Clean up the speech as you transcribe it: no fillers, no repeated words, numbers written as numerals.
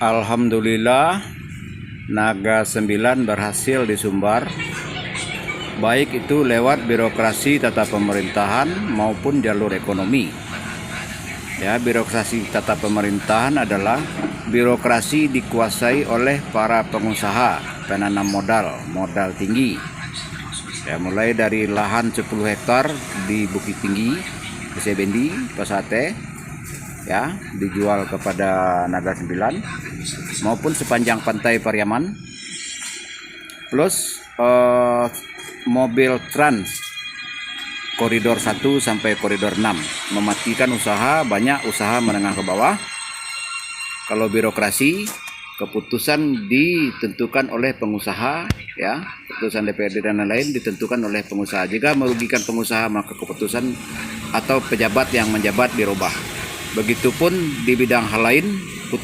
Alhamdulillah, Naga 9 berhasil disumbar, baik itu lewat birokrasi tata pemerintahan maupun jalur ekonomi. Ya, birokrasi tata pemerintahan adalah birokrasi dikuasai oleh para pengusaha penanam modal tinggi. Ya, mulai dari lahan 10 hektar di Bukit Tinggi, Sebendi, Pasate, ya, dijual kepada Naga 9 maupun sepanjang pantai Pariaman, plus mobil trans koridor 1 sampai koridor 6, mematikan banyak usaha menengah ke bawah. Kalau birokrasi, keputusan ditentukan oleh pengusaha, ya, keputusan DPRD dan lain-lain ditentukan oleh pengusaha. Jika merugikan pengusaha, maka keputusan atau pejabat yang menjabat dirubah. Begitupun di bidang hal lain,